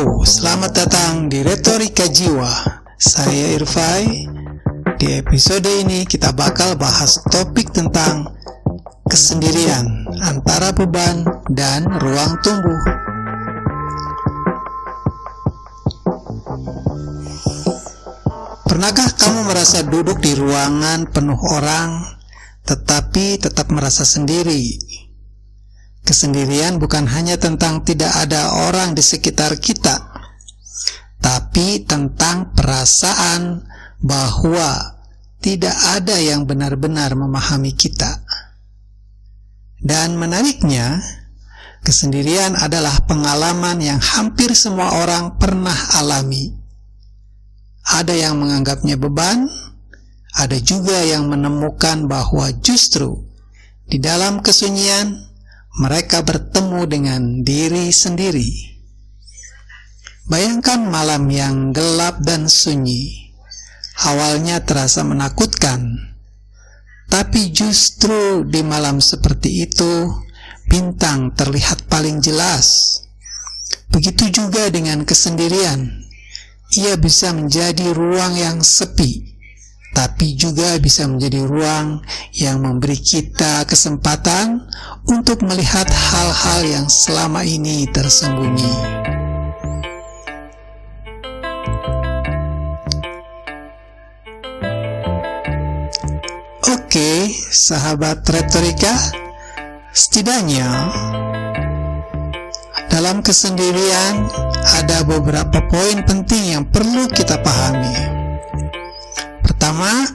Halo, selamat datang di Retorika Jiwa. Saya Irfai. Di episode ini kita bakal bahas topik tentang kesendirian antara beban dan ruang tumbuh. Pernahkah kamu merasa duduk di ruangan penuh orang, tetapi tetap merasa sendiri? Kesendirian bukan hanya tentang tidak ada orang di sekitar kita, tapi tentang perasaan bahwa tidak ada yang benar-benar memahami kita. Dan menariknya, kesendirian adalah pengalaman yang hampir semua orang pernah alami. Ada yang menganggapnya beban, ada juga yang menemukan bahwa justru di dalam kesunyian mereka bertemu dengan diri sendiri. Bayangkan malam yang gelap dan sunyi. Awalnya terasa menakutkan, tapi justru di malam seperti itu, bintang terlihat paling jelas. Begitu juga dengan kesendirian. Ia bisa menjadi ruang yang sepi, tapi juga bisa menjadi ruang yang memberi kita kesempatan untuk melihat hal-hal yang selama ini tersembunyi. Oke, sahabat retorika, setidaknya dalam kesendirian ada beberapa poin penting yang perlu kita pahami. Pertama,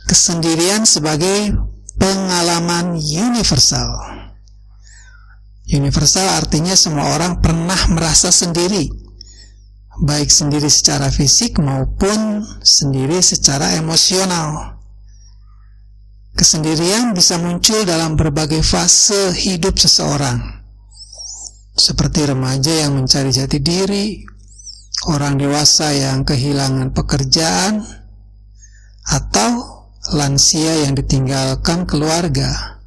kesendirian sebagai pengalaman universal. Universal artinya semua orang pernah merasa sendiri, baik sendiri secara fisik maupun sendiri secara emosional. Kesendirian bisa muncul dalam berbagai fase hidup seseorang, seperti remaja yang mencari jati diri, orang dewasa yang kehilangan pekerjaan, atau lansia yang ditinggalkan keluarga.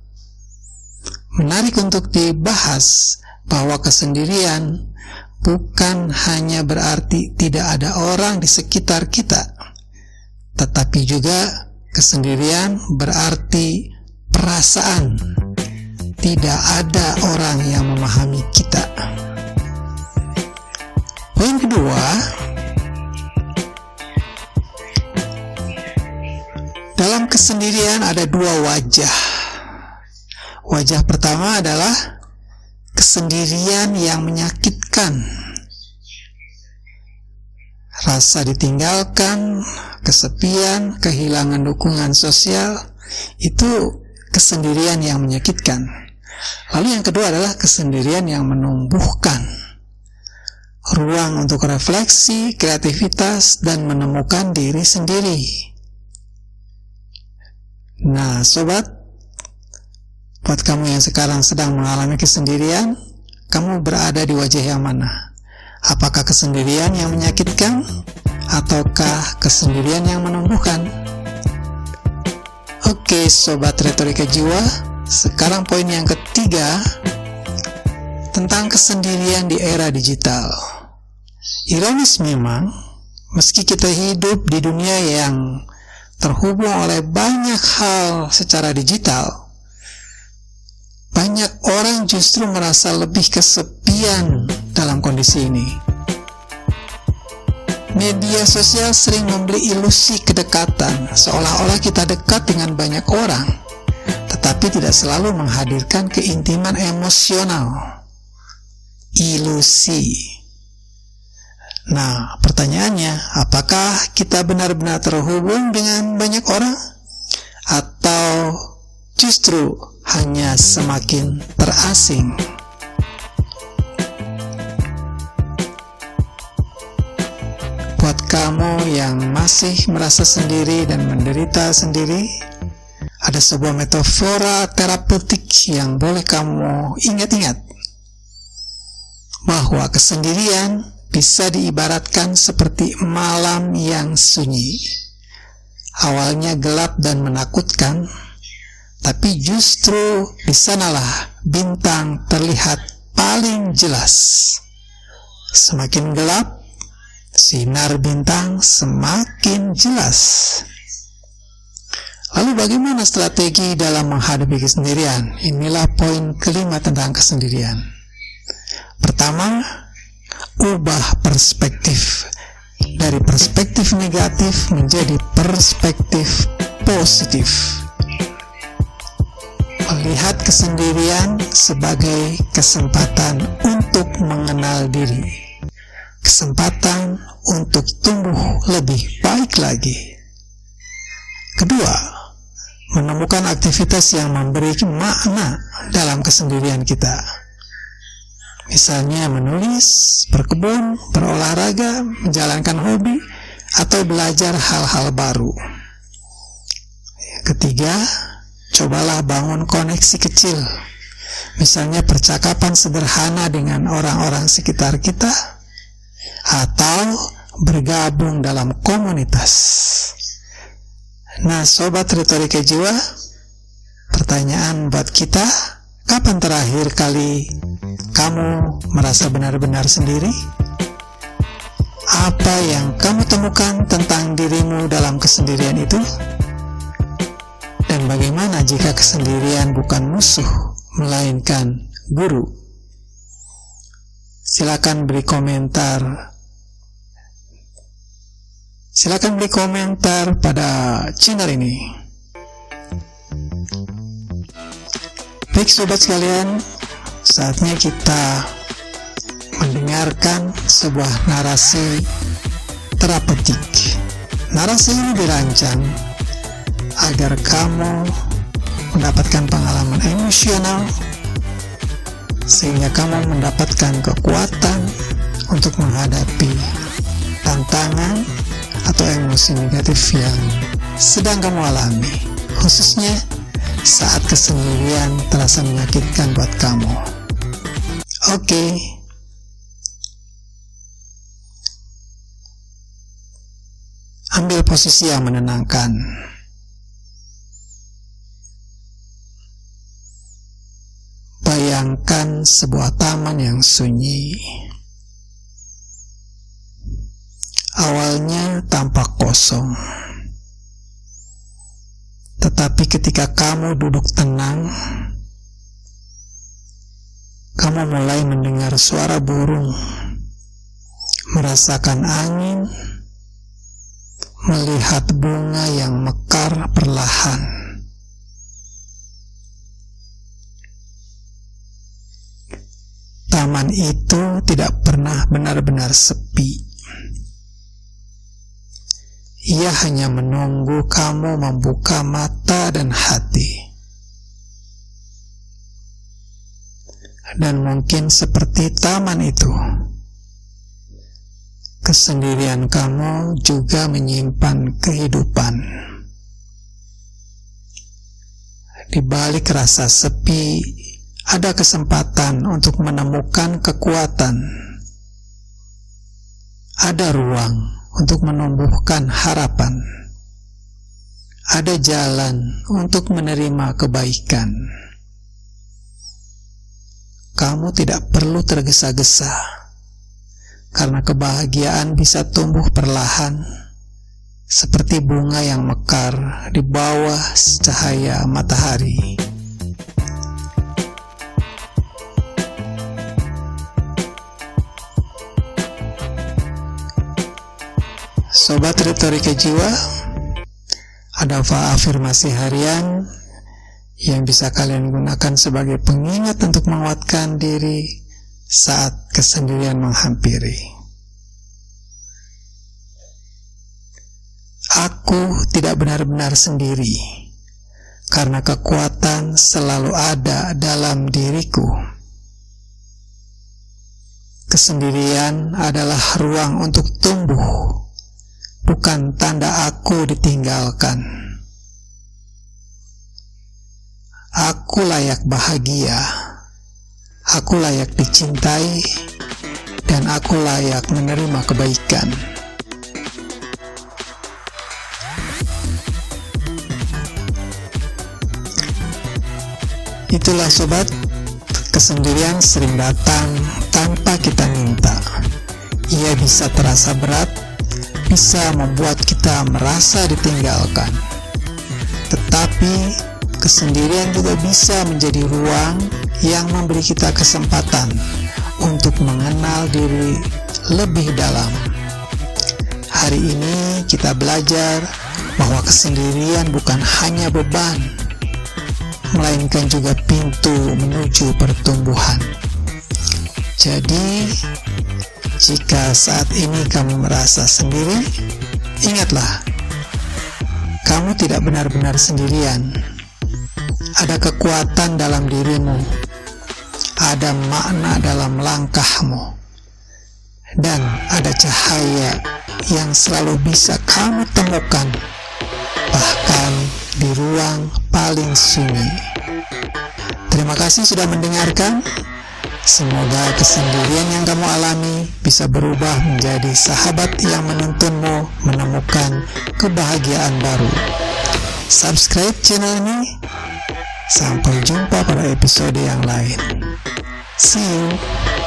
Menarik untuk dibahas bahwa kesendirian bukan hanya berarti tidak ada orang di sekitar kita, tetapi juga kesendirian berarti perasaan tidak ada orang yang memahami kita. Poin kedua, dalam kesendirian ada dua wajah. Wajah pertama adalah kesendirian yang menyakitkan. Rasa ditinggalkan, kesepian, kehilangan dukungan sosial, itu kesendirian yang menyakitkan. Lalu yang kedua adalah kesendirian yang menumbuhkan. Ruang untuk refleksi, kreativitas, dan menemukan diri sendiri. Nah, sobat, buat kamu yang sekarang sedang mengalami kesendirian, kamu berada di wajah yang mana? Apakah kesendirian yang menyakitkan, ataukah kesendirian yang menumbuhkan? Oke, sobat retorika jiwa, sekarang poin yang ketiga, tentang kesendirian di era digital. Ironis memang, meski kita hidup di dunia yang terhubung oleh banyak hal secara digital, banyak orang justru merasa lebih kesepian dalam kondisi ini. Media sosial sering memberi ilusi kedekatan, seolah-olah kita dekat dengan banyak orang, tetapi tidak selalu menghadirkan keintiman emosional. Ilusi. Nah, pertanyaannya, apakah kita benar-benar terhubung dengan banyak orang? Atau justru hanya semakin terasing? Buat kamu yang masih merasa sendiri dan menderita sendiri, ada sebuah metafora terapeutik yang boleh kamu ingat-ingat, bahwa kesendirian bisa diibaratkan seperti malam yang sunyi. Awalnya gelap dan menakutkan, tapi justru di sanalah bintang terlihat paling jelas. Semakin gelap, sinar bintang semakin jelas. Lalu bagaimana strategi dalam menghadapi kesendirian? Inilah poin kelima tentang kesendirian. Pertama, ubah perspektif. Dari perspektif negatif menjadi perspektif positif. Melihat kesendirian sebagai kesempatan untuk mengenal diri, kesempatan untuk tumbuh lebih baik lagi. Kedua, menemukan aktivitas yang memberi makna dalam kesendirian kita. Misalnya menulis, berkebun, berolahraga, menjalankan hobi, atau belajar hal-hal baru. Ketiga, cobalah bangun koneksi kecil. Misalnya percakapan sederhana dengan orang-orang sekitar kita, atau bergabung dalam komunitas. Nah, sobat retorika jiwa, pertanyaan buat kita, kapan terakhir kali kamu merasa benar-benar sendiri? Apa yang kamu temukan tentang dirimu dalam kesendirian itu? Dan bagaimana jika kesendirian bukan musuh, melainkan guru? Silakan beri komentar. Silakan beri komentar pada channel ini. Baik sobat sekalian, saatnya kita mendengarkan sebuah narasi terapeutik. Narasi ini dirancang agar kamu mendapatkan pengalaman emosional, sehingga kamu mendapatkan kekuatan untuk menghadapi tantangan atau emosi negatif yang sedang kamu alami, khususnya saat kesendirian terasa menyakitkan buat kamu. Oke. Ambil posisi yang menenangkan. Bayangkan sebuah taman yang sunyi. Awalnya tampak kosong. Tetapi ketika kamu duduk tenang, kamu mulai mendengar suara burung, merasakan angin, melihat bunga yang mekar perlahan. Taman itu tidak pernah benar-benar sepi. Ia hanya menunggu kamu membuka mata dan hati. Dan mungkin seperti taman itu, kesendirian kamu juga menyimpan kehidupan. Di balik rasa sepi, ada kesempatan untuk menemukan kekuatan. Ada ruang untuk menumbuhkan harapan. Ada jalan untuk menerima kebaikan. Kamu tidak perlu tergesa-gesa, karena kebahagiaan bisa tumbuh perlahan, seperti bunga yang mekar di bawah cahaya matahari. Sobat retorika jiwa, ada afirmasi harian yang bisa kalian gunakan sebagai pengingat untuk menguatkan diri saat kesendirian menghampiri. Aku tidak benar-benar sendiri, karena kekuatan selalu ada dalam diriku. Kesendirian adalah ruang untuk tumbuh, bukan tanda aku ditinggalkan. Aku layak bahagia, aku layak dicintai, dan aku layak menerima kebaikan. Itulah sobat, kesendirian sering datang tanpa kita minta. ia bisa terasa berat, bisa membuat kita merasa ditinggalkan. Tetapi kesendirian juga bisa menjadi ruang yang memberi kita kesempatan untuk mengenal diri lebih dalam. Hari ini kita belajar bahwa kesendirian bukan hanya beban, melainkan juga pintu menuju pertumbuhan. Jadi, jika saat ini kamu merasa sendiri, ingatlah, kamu tidak benar-benar sendirian. Ada kekuatan dalam dirimu, ada makna dalam langkahmu, dan ada cahaya yang selalu bisa kamu temukan, bahkan di ruang paling sunyi. Terima kasih sudah mendengarkan. Semoga kesendirian yang kamu alami bisa berubah menjadi sahabat yang menuntunmu menemukan kebahagiaan baru. Subscribe channel ini. Sampai jumpa pada episode yang lain. See you.